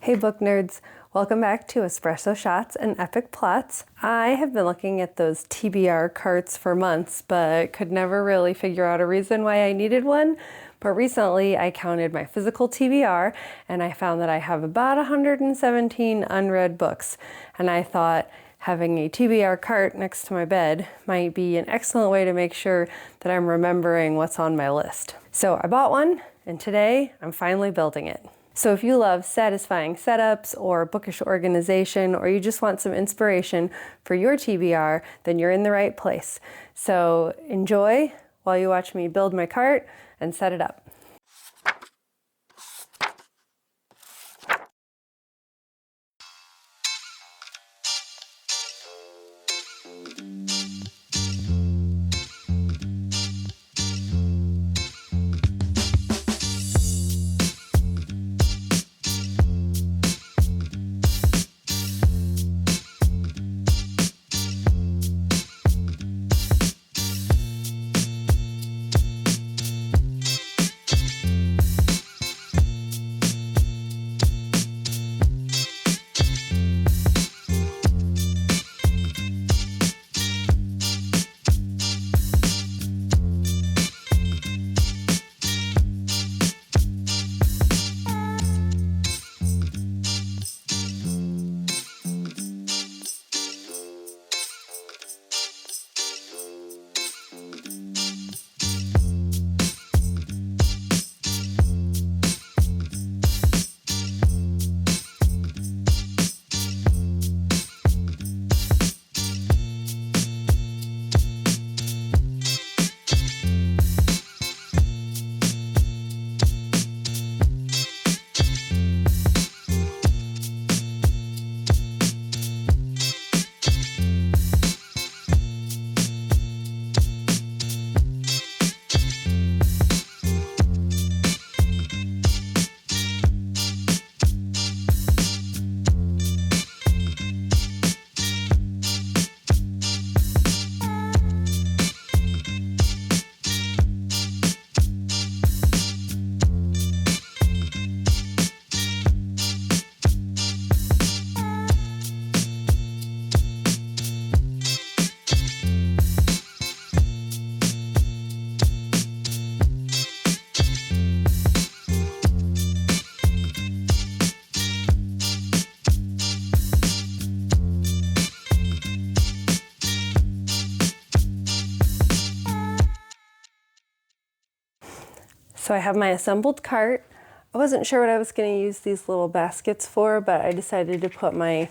Hey book nerds, welcome back to Espresso Shots and Epic Plots. I have been looking at those TBR carts for months, but could never really figure out a reason why I needed one. But recently I counted my physical TBR and I found that I have about 117 unread books. And I thought having a TBR cart next to my bed might be an excellent way to make sure that I'm remembering what's on my list. So I bought one and today I'm finally building it. So if you love satisfying setups or bookish organization, or you just want some inspiration for your TBR, then you're in the right place. So enjoy while you watch me build my cart and set it up. So I have my assembled cart. I wasn't sure what I was going to use these little baskets for, but I decided to put my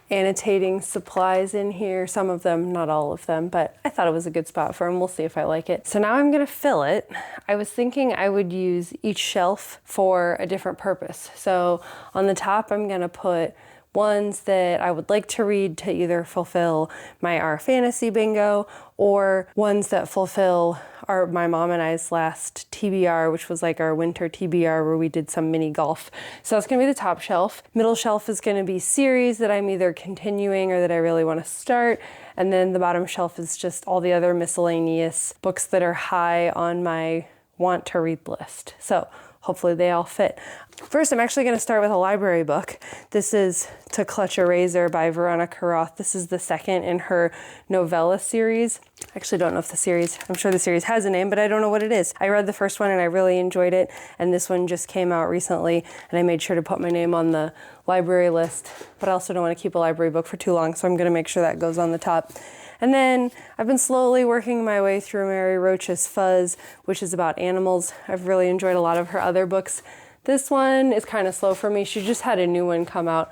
annotating supplies in here. Some of them, not all of them, but I thought it was a good spot for them. We'll see if I like it. So now I'm going to fill it. I was thinking I would use each shelf for a different purpose. So on the top, I'm going to put ones that I would like to read to either fulfill my Our Fantasy bingo, or ones that fulfill my mom and I's last TBR, which was like our winter TBR where we did some mini golf. So that's gonna be the top shelf. Middle shelf is gonna be series that I'm either continuing or that I really wanna start. And then the bottom shelf is just all the other miscellaneous books that are high on my want to read list. So hopefully they all fit. First, I'm actually going to start with a library book. This is To Clutch a Razor by Veronica Roth. This is the second in her novella series. I actually don't know if I'm sure the series has a name, but I don't know what it is. I read the first one and I really enjoyed it, and this one just came out recently, and I made sure to put my name on the library list, but I also don't want to keep a library book for too long, so I'm going to make sure that goes on the top. And then I've been slowly working my way through Mary Roach's Fuzz, which is about animals. I've really enjoyed a lot of her other books. This one is kind of slow for me. She just had a new one come out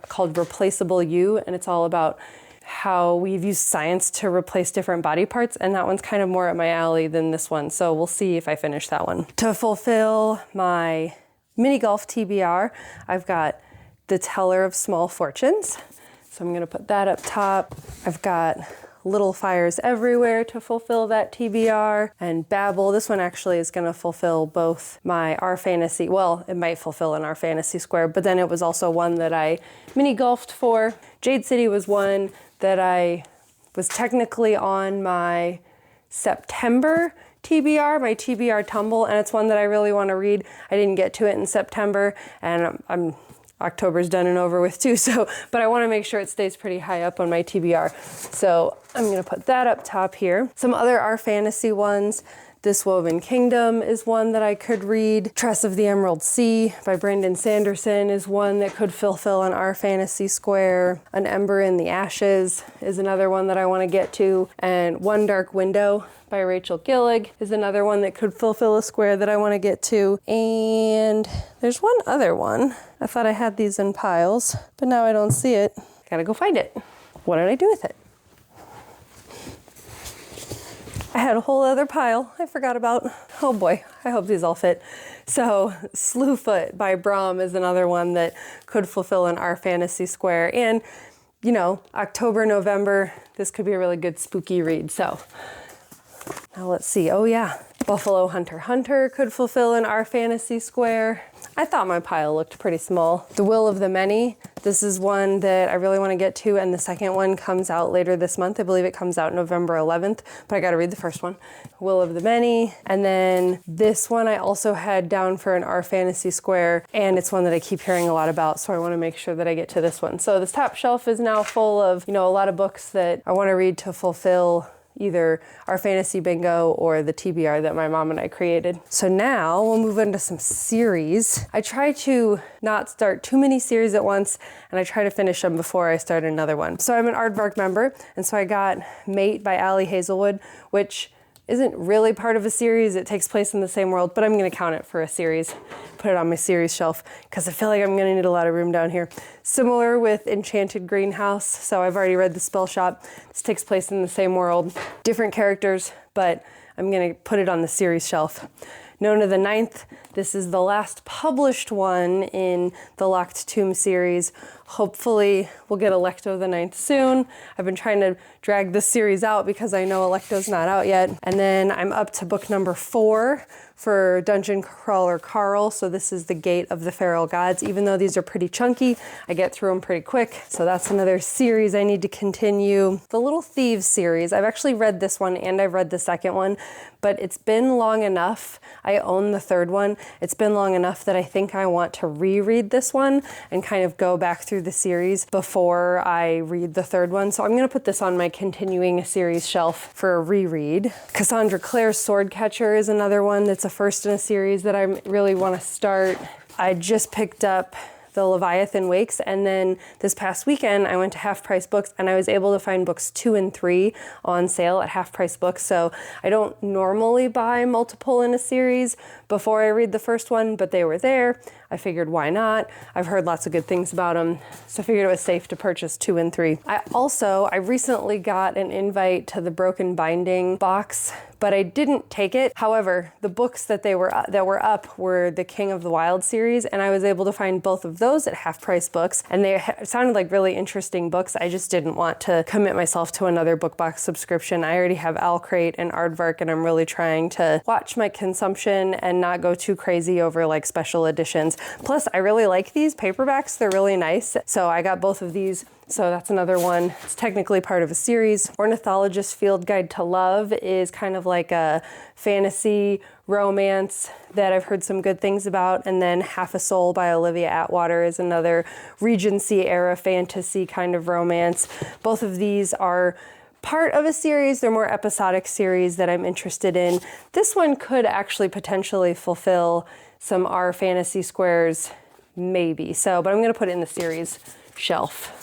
called Replaceable You, and it's all about how we've used science to replace different body parts, and that one's kind of more at my alley than this one, so we'll see if I finish that one. To fulfill my mini golf TBR, I've got The Teller of Small Fortunes. So I'm gonna put that up top. I've got Little Fires Everywhere to fulfill that TBR, and Babel. This one actually is gonna fulfill both my Our Fantasy, well, it might fulfill an Our Fantasy square, but then it was also one that I mini golfed for. Jade City was one that I was technically on my September TBR, my TBR tumble, and it's one that I really want to read. I didn't get to it in September, and I'm October's done and over with too, so, but I want to make sure it stays pretty high up on my TBR. So I'm going to put that up top here. Some other Our Fantasy ones. This Woven Kingdom is one that I could read. Tress of the Emerald Sea by Brandon Sanderson is one that could fulfill an Our Fantasy square. An Ember in the Ashes is another one that I want to get to. And One Dark Window by Rachel Gillig is another one that could fulfill a square that I want to get to. And there's one other one. I thought I had these in piles, but now I don't see it. Gotta go find it. What did I do with it? I had a whole other pile I forgot about. Oh boy, I hope these all fit. So Slewfoot by Brom is another one that could fulfill an Our Fantasy square. And, you know, October, November, this could be a really good spooky read. So now let's see. Oh yeah, Buffalo Hunter Hunter could fulfill an Our Fantasy square. I thought my pile looked pretty small. The Will of the Many. This is one that I really want to get to, and the second one comes out later this month. I believe it comes out November 11th, but I got to read the first one. Will of the Many. And then this one I also had down for an Our Fantasy square, and it's one that I keep hearing a lot about, so I want to make sure that I get to this one. So this top shelf is now full of, you know, a lot of books that I want to read to fulfill either Our Fantasy Bingo or the TBR that my mom and I created. So now we'll move into some series. I try to not start too many series at once, and I try to finish them before I start another one. So I'm an Aardvark member, and so I got Mate by Allie Hazelwood, which isn't really part of a series. It takes place in the same world, but I'm gonna count it for a series. Put it on my series shelf because I feel like I'm gonna need a lot of room down here. Similar with Enchanted Greenhouse. So I've already read The Spell Shop. This takes place in the same world. Different characters, but I'm gonna put it on the series shelf. Nona the Ninth. This is the last published one in the Locked Tomb series. Hopefully we'll get Electo the Ninth soon. I've been trying to drag this series out because I know Electo's not out yet. And then I'm up to book number 4 for Dungeon Crawler Carl. So this is The Gate of the Feral Gods. Even though these are pretty chunky, I get through them pretty quick. So that's another series I need to continue. The Little Thieves series, I've actually read this one and I've read the second one, but it's been long enough. I own the third one. It's been long enough that I think I want to reread this one and kind of go back through the series before I read the third one. So I'm gonna put this on my continuing series shelf for a reread. Cassandra Clare's Swordcatcher is another one that's a first in a series that I really want to start. I just picked up the Leviathan Wakes, and then this past weekend I went to Half Price Books and I was able to find books 2 and 3 on sale at Half Price Books. So I don't normally buy multiple in a series before I read the first one, but they were there. I figured why not? I've heard lots of good things about them, so I figured it was safe to purchase 2 and 3. I recently got an invite to the Broken Binding box, but I didn't take it. However, the books that were up were the King of the Wild series, and I was able to find both of those at Half Price Books, and they sounded like really interesting books. I just didn't want to commit myself to another book box subscription. I already have Owlcrate and Aardvark, and I'm really trying to watch my consumption and not go too crazy over like special editions. Plus, I really like these paperbacks. They're really nice. So I got both of these. So that's another one. It's technically part of a series. Ornithologist Field Guide to Love is kind of like a fantasy romance that I've heard some good things about. And then Half a Soul by Olivia Atwater is another Regency era fantasy kind of romance. Both of these are part of a series. They're more episodic series that I'm interested in. This one could actually potentially fulfill some Our Fantasy squares, maybe. So, but I'm gonna put it in the series shelf.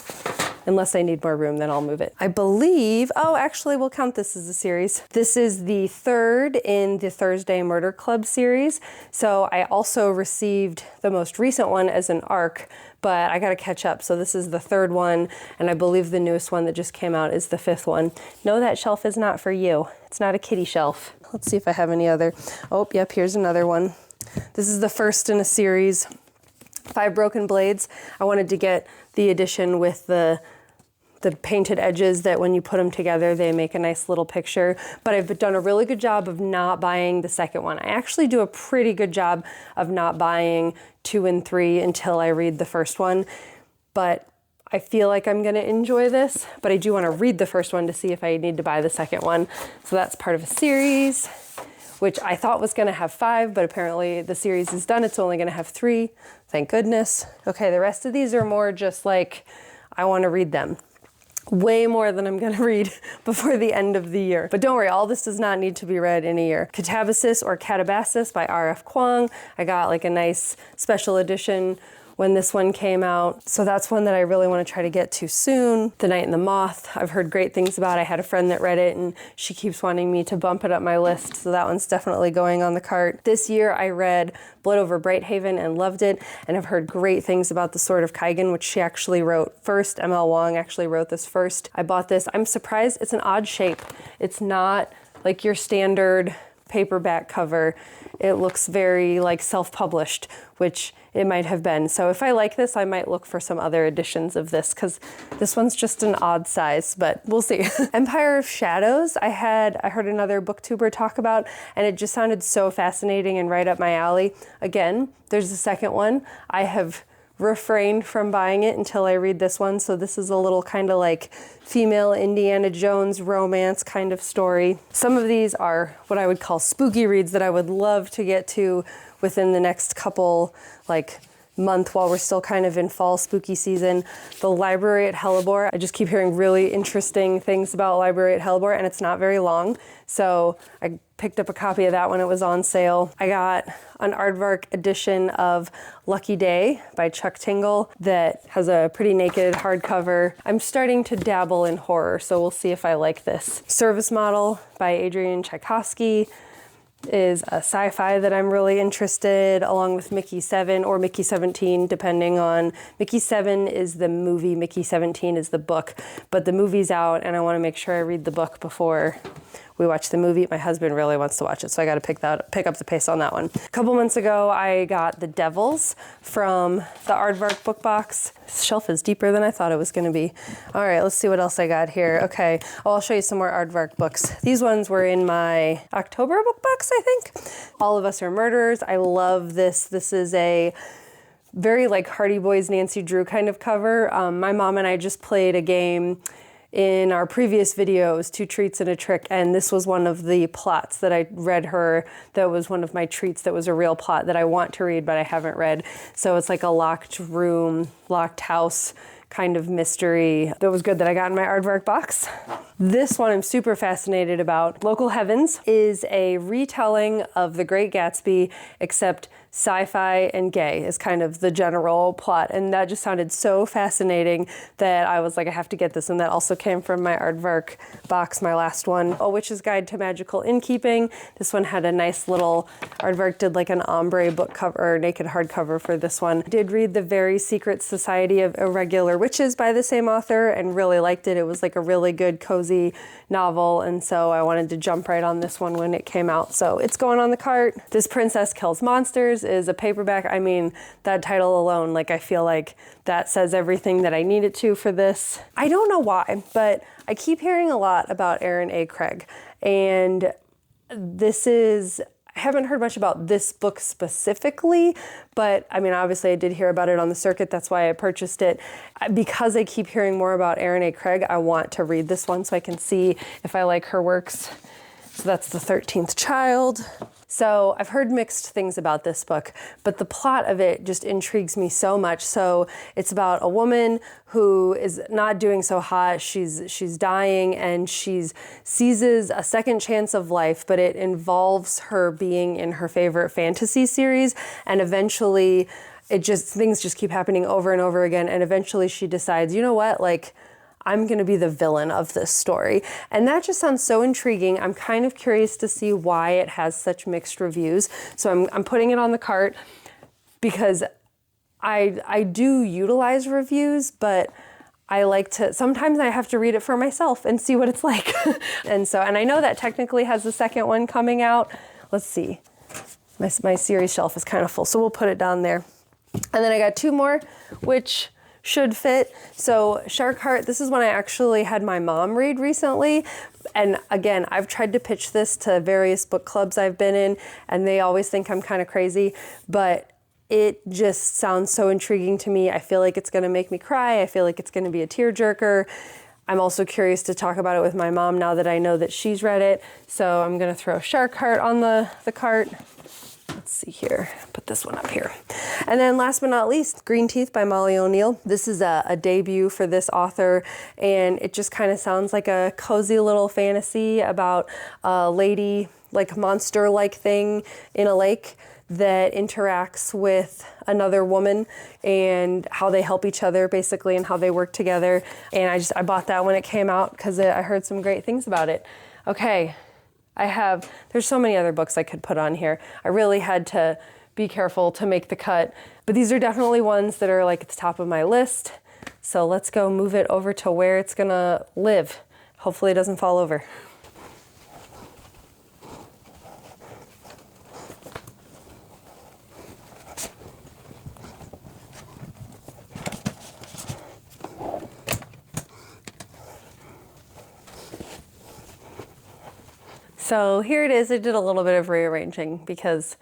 Unless I need more room, then I'll move it. I believe, oh, actually we'll count this as a series. This is the third in the Thursday Murder Club series. So I also received the most recent one as an ARC, but I gotta catch up. So this is the third one, and I believe the newest one that just came out is the 5th one. No, that shelf is not for you. It's not a kitty shelf. Let's see if I have any other. Oh, yep, here's another one. This is the first in a series. 5 Broken Blades. I wanted to get the edition with the painted edges that when you put them together, they make a nice little picture. But I've done a really good job of not buying the second one. I actually do a pretty good job of not buying 2 and 3 until I read the first one. But I feel like I'm gonna enjoy this, but I do wanna read the first one to see if I need to buy the second one. So that's part of a series. which I thought was gonna have 5, but apparently the series is done. It's only gonna have 3, thank goodness. Okay, the rest of these are more just like, I wanna read them. Way more than I'm gonna read before the end of the year. But don't worry, all this does not need to be read in a year. Catabasis or Catabasis by R.F. Kuang. I got like a nice special edition when this one came out. So that's one that I really want to try to get to soon. The Night and the Moth, I've heard great things about. I had a friend that read it and she keeps wanting me to bump it up my list. So that one's definitely going on the cart. This year I read Blood Over Brighthaven and loved it. And I've heard great things about The Sword of Kaigan, which she actually wrote first. M.L. Wong actually wrote this first. I bought this. I'm surprised it's an odd shape. It's not like your standard paperback cover. It looks very like self-published, which it might have been. So if I like this, I might look for some other editions of this because this one's just an odd size, but we'll see. Empire of Shadows, I heard another booktuber talk about, and it just sounded so fascinating and right up my alley. Again, there's a second one. I have refrained from buying it until I read this one. So this is a little kind of like female Indiana Jones romance kind of story. Some of these are what I would call spooky reads that I would love to get to within the next couple like month while we're still kind of in fall spooky season. The Library at Hellebore, I just keep hearing really interesting things about Library at Hellebore, and it's not very long. So I picked up a copy of that when it was on sale. I got an aardvark edition of Lucky Day by Chuck Tingle that has a pretty naked hardcover. I'm starting to dabble in horror, so we'll see if I like this. Service Model by Adrian Tchaikovsky is a sci-fi that I'm really interested, along with Mickey 7 or Mickey 17, depending on. Mickey 7 is the movie, Mickey 17 is the book, but the movie's out and I want to make sure I read the book before we watch the movie. My husband really wants to watch it, so I got to pick up the pace on that one. A couple months ago, I got The Devils from the Aardvark book box. This shelf is deeper than I thought it was going to be. All right, let's see what else I got here. Okay, I'll show you some more Aardvark books. These ones were in my October book box, I think. All of Us Are Murderers. I love this. This is a very like Hardy Boys, Nancy Drew kind of cover. My mom and I just played a game in our previous videos, 2 Treats and a Trick, and this was one of the plots that I read her. That was one of my treats that was a real plot that I want to read but I haven't read. So it's like a locked room, locked house kind of mystery. That was good that I got in my Aardvark box. This one I'm super fascinated about. Local Heavens is a retelling of The Great Gatsby, except sci-fi and gay is kind of the general plot. And that just sounded so fascinating that I was like, I have to get this. And that also came from my Aardvark box, my last one. A Witch's Guide to Magical Innkeeping. This one had a nice little, Aardvark did like an ombre book cover, or naked hardcover for this one. Did read The Very Secret Society of Irregular Witches by the same author and really liked it. It was like a really good, cozy novel. And so I wanted to jump right on this one when it came out. So it's going on the cart. This Princess Kills Monsters is a paperback. I mean, that title alone, like I feel like that says everything that I need it to for this. I don't know why, but I keep hearing a lot about Aaron A. Craig. And I haven't heard much about this book specifically, but I mean, obviously I did hear about it on the circuit. That's why I purchased it. Because I keep hearing more about Erin A. Craig, I want to read this one so I can see if I like her works. So that's The 13th Child. So I've heard mixed things about this book, but the plot of it just intrigues me so much. So it's about a woman who is not doing so hot. She's dying and she seizes a second chance of life, but it involves her being in her favorite fantasy series. And eventually things just keep happening over and over again. And eventually she decides, you know what, like, I'm going to be the villain of this story. And that just sounds so intriguing. I'm kind of curious to see why it has such mixed reviews. So I'm putting it on the cart because I do utilize reviews, but sometimes I have to read it for myself and see what it's like. And I know that technically has the second one coming out. Let's see. My series shelf is kind of full, so we'll put it down there. And then I got 2 more, which should fit. So Shark Heart, this is one I actually had my mom read recently. And again, I've tried to pitch this to various book clubs I've been in, and they always think I'm kind of crazy, but it just sounds so intriguing to me. I feel like it's going to make me cry. I feel like it's going to be a tearjerker. I'm also curious to talk about it with my mom now that I know that she's read it. So I'm gonna throw Shark Heart on the cart. Let's see here, put this one up here. And then last but not least, Green Teeth by Molly O'Neill. This is a debut for this author, and it just kind of sounds like a cozy little fantasy about a lady, like monster-like thing in a lake that interacts with another woman and how they help each other basically and how they work together. And I bought that when it came out because I heard some great things about it. Okay. There's so many other books I could put on here. I really had to be careful to make the cut, but these are definitely ones that are like at the top of my list. So let's go move it over to where it's gonna live. Hopefully it doesn't fall over. So here it is. I did a little bit of rearranging because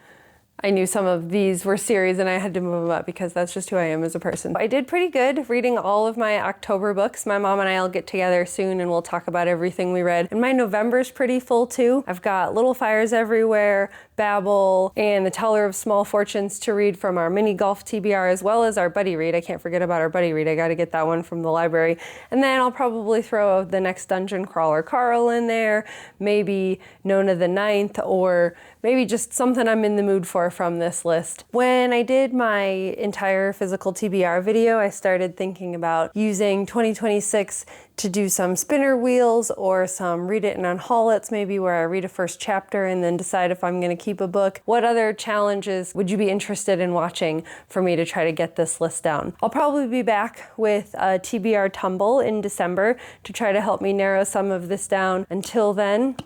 I knew some of these were series and I had to move them up because that's just who I am as a person. I did pretty good reading all of my October books. My mom and I will get together soon and we'll talk about everything we read. And my November's pretty full too. I've got Little Fires Everywhere, Babel, and The Teller of Small Fortunes to read from our mini golf TBR, as well as our buddy read. I can't forget about our buddy read. I got to get that one from the library. And then I'll probably throw the next Dungeon Crawler Carl in there, maybe Nona the Ninth, or maybe just something I'm in the mood for from this list. When I did my entire physical TBR video, I started thinking about using 2026 to do some spinner wheels or some read it and unhaul it's, maybe where I read a first chapter and then decide if I'm going to keep a book. What other challenges would you be interested in watching for me to try to get this list down? I'll probably be back with a TBR tumble in December to try to help me narrow some of this down. Until then,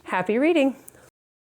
happy reading.